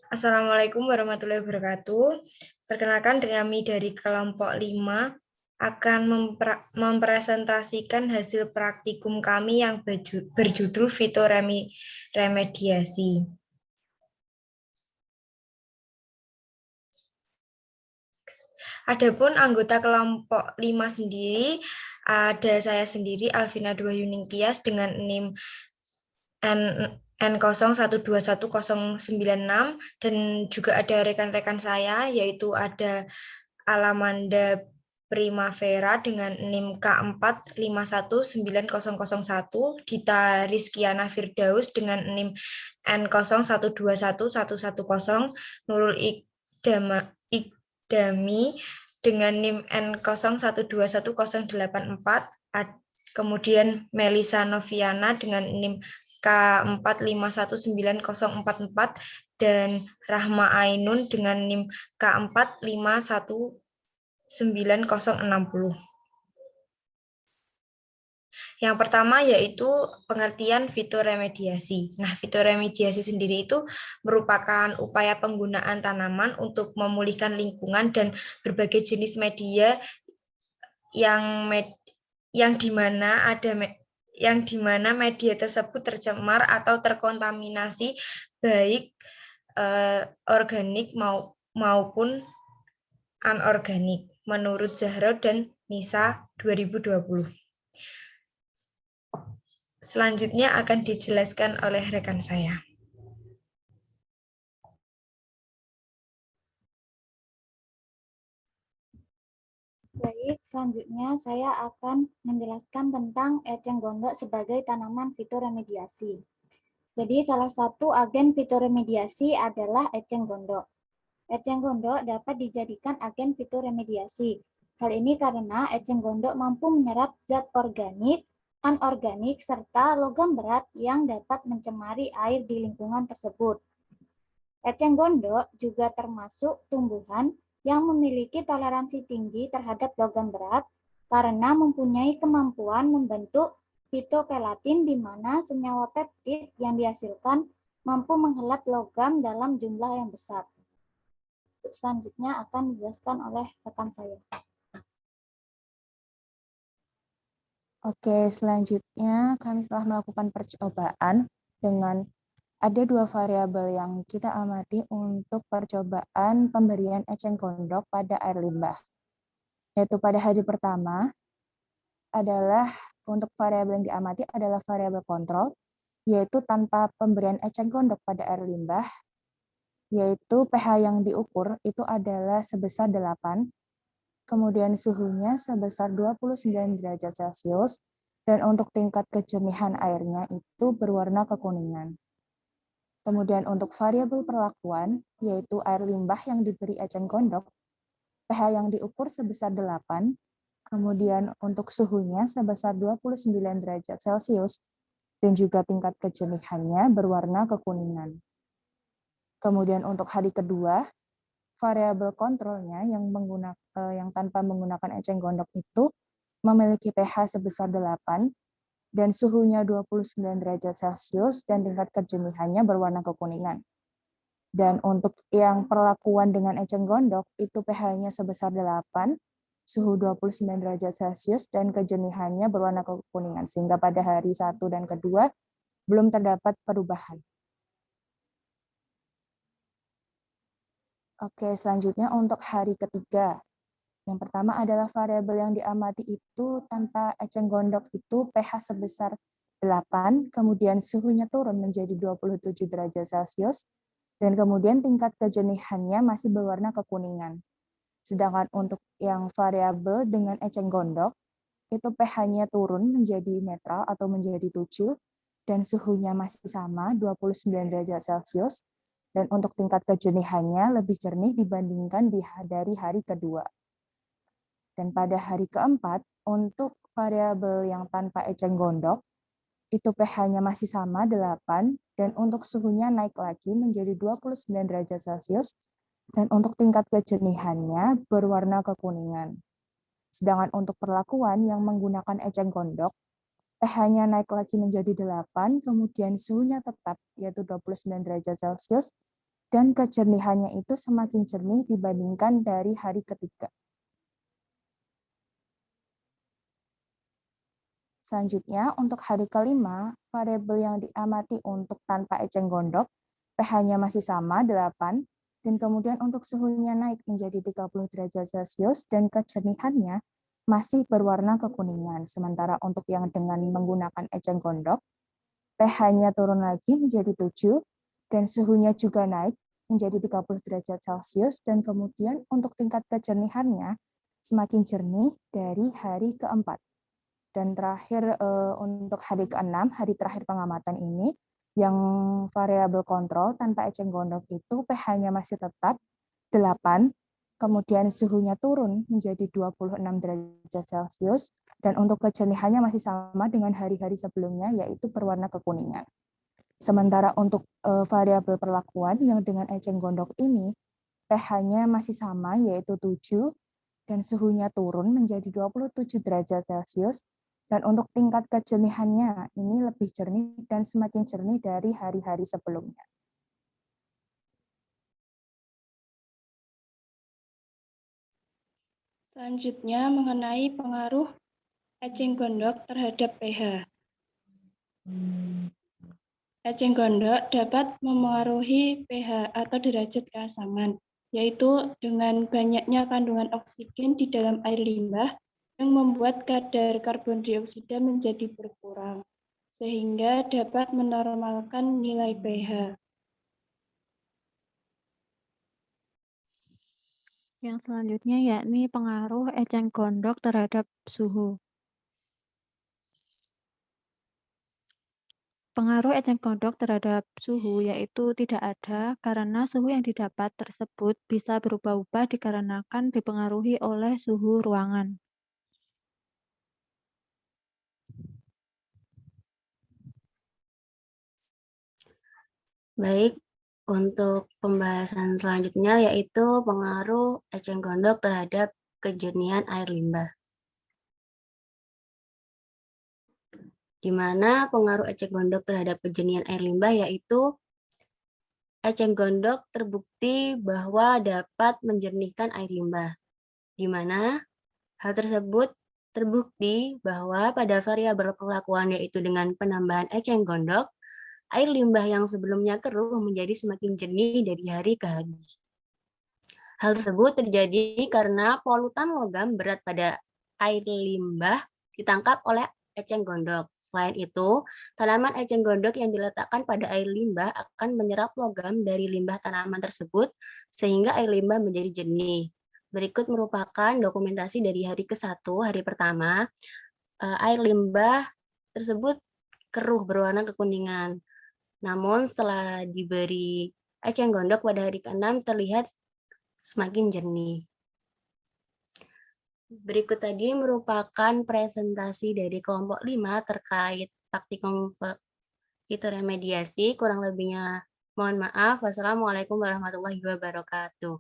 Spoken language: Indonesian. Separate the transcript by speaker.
Speaker 1: Assalamualaikum warahmatullahi wabarakatuh. Perkenalkan, kami dari kelompok 5 akan mempresentasikan hasil praktikum kami yang berjudul fitoremediasi. Adapun anggota kelompok 5 sendiri, ada saya sendiri, Alvina Dua Yuning Tias, dengan NIM N01211096, dan juga ada rekan-rekan saya, yaitu ada Alamanda Primavera dengan NIM K4519001, Dita Rizkiana Firdaus dengan NIM N01211110, Nurul Ikdami dengan NIM N01211084, kemudian Melisa Noviana dengan NIM K4519044, dan Rahma Ainun dengan NIM K4519060. Yang pertama yaitu pengertian fitoremediasi. Nah, fitoremediasi sendiri itu merupakan upaya penggunaan tanaman untuk memulihkan lingkungan dan berbagai jenis media yang dimana media tersebut tercemar atau terkontaminasi baik organik maupun anorganik, menurut Zahra dan Nisa 2020. Selanjutnya akan dijelaskan oleh rekan saya.
Speaker 2: Baik, selanjutnya saya akan menjelaskan tentang eceng gondok sebagai tanaman fitoremediasi. Jadi salah satu agen fitoremediasi adalah eceng gondok. Eceng gondok dapat dijadikan agen fitoremediasi. Hal ini karena eceng gondok mampu menyerap zat organik, anorganik, serta logam berat yang dapat mencemari air di lingkungan tersebut. Eceng gondok juga termasuk tumbuhan yang memiliki toleransi tinggi terhadap logam berat karena mempunyai kemampuan membentuk fitokelatin di mana senyawa peptid yang dihasilkan mampu menghelat logam dalam jumlah yang besar. Selanjutnya akan dijelaskan oleh rekan saya.
Speaker 3: Oke, selanjutnya kami telah melakukan percobaan dengan ada 2 variabel yang kita amati untuk percobaan pemberian eceng gondok pada air limbah. Yaitu pada hari pertama adalah untuk variabel yang diamati adalah variabel kontrol, yaitu tanpa pemberian eceng gondok pada air limbah, yaitu pH yang diukur itu adalah sebesar 8, kemudian suhunya sebesar 29 derajat Celcius, dan untuk tingkat kejernihan airnya itu berwarna kekuningan. Kemudian untuk variabel perlakuan, yaitu air limbah yang diberi eceng gondok, pH yang diukur sebesar 8, kemudian untuk suhunya sebesar 29 derajat Celcius, dan juga tingkat kejernihannya berwarna kekuningan. Kemudian untuk hari kedua, variabel kontrolnya yang tanpa menggunakan eceng gondok itu memiliki pH sebesar 8 dan suhunya 29 derajat Celcius dan tingkat kejernihannya berwarna kekuningan. Dan untuk yang perlakuan dengan eceng gondok itu pH-nya sebesar 8, suhu 29 derajat Celcius dan kejernihannya berwarna kekuningan, sehingga pada hari 1 dan kedua belum terdapat perubahan. Oke, selanjutnya untuk hari ketiga. Yang pertama adalah variabel yang diamati itu tanpa eceng gondok itu pH sebesar 8, kemudian suhunya turun menjadi 27 derajat Celcius, dan kemudian tingkat kejernihannya masih berwarna kekuningan. Sedangkan untuk yang variabel dengan eceng gondok, itu pH-nya turun menjadi netral atau menjadi 7, dan suhunya masih sama, 29 derajat Celcius, dan untuk tingkat kejernihannya lebih jernih dibandingkan dari hari kedua. Dan pada hari keempat, untuk variabel yang tanpa eceng gondok, itu pH-nya masih sama, 8, dan untuk suhunya naik lagi menjadi 29 derajat Celcius, dan untuk tingkat kejernihannya berwarna kekuningan. Sedangkan untuk perlakuan yang menggunakan eceng gondok, pH-nya naik lagi menjadi 8, kemudian suhunya tetap, yaitu 29 derajat Celcius, dan kejernihannya itu semakin jernih dibandingkan dari hari ketiga. Selanjutnya, untuk hari kelima, variabel yang diamati untuk tanpa eceng gondok, pH-nya masih sama, 8, dan kemudian untuk suhunya naik menjadi 30 derajat Celcius, dan kejernihannya masih berwarna kekuningan. Sementara untuk yang dengan menggunakan eceng gondok, pH-nya turun lagi menjadi 7, dan suhunya juga naik menjadi 30 derajat Celcius, dan kemudian untuk tingkat kejernihannya semakin jernih dari hari keempat. Dan terakhir untuk hari ke-6, hari terakhir pengamatan ini, yang variabel kontrol tanpa eceng gondok itu pH-nya masih tetap 8, kemudian suhunya turun menjadi 26 derajat Celcius, dan untuk kejernihannya masih sama dengan hari-hari sebelumnya, yaitu berwarna kekuningan. Sementara untuk variabel perlakuan yang dengan eceng gondok ini, pH-nya masih sama, yaitu 7, dan suhunya turun menjadi 27 derajat Celcius, dan untuk tingkat kejernihannya ini lebih jernih dan semakin jernih dari hari-hari sebelumnya.
Speaker 4: Selanjutnya mengenai pengaruh eceng gondok terhadap pH. Eceng gondok dapat memengaruhi pH atau derajat keasaman, yaitu dengan banyaknya kandungan oksigen di dalam air limbah yang membuat kadar karbon dioksida menjadi berkurang, sehingga dapat menormalkan nilai pH.
Speaker 5: Yang selanjutnya yakni pengaruh eceng gondok terhadap suhu. Pengaruh eceng gondok terhadap suhu yaitu tidak ada karena suhu yang didapat tersebut bisa berubah-ubah dikarenakan dipengaruhi oleh suhu ruangan.
Speaker 6: Baik, untuk pembahasan selanjutnya yaitu pengaruh eceng gondok terhadap kejernihan air limbah. Di mana pengaruh eceng gondok terhadap kejernihan air limbah yaitu eceng gondok terbukti bahwa dapat menjernihkan air limbah, di mana hal tersebut terbukti bahwa pada variabel perlakuan yaitu dengan penambahan eceng gondok, air limbah yang sebelumnya keruh menjadi semakin jernih dari hari ke hari. Hal tersebut terjadi karena polutan logam berat pada air limbah ditangkap oleh eceng gondok. Selain itu, tanaman eceng gondok yang diletakkan pada air limbah akan menyerap logam dari limbah tanaman tersebut sehingga air limbah menjadi jernih. Berikut merupakan dokumentasi dari hari ke-1, hari pertama. Air limbah tersebut keruh berwarna kekuningan. Namun setelah diberi eceng gondok pada hari ke-6 terlihat semakin jernih. Berikut tadi merupakan presentasi dari kelompok 5 terkait praktikum fitoremediasi. Kurang lebihnya mohon maaf. Wassalamualaikum warahmatullahi wabarakatuh.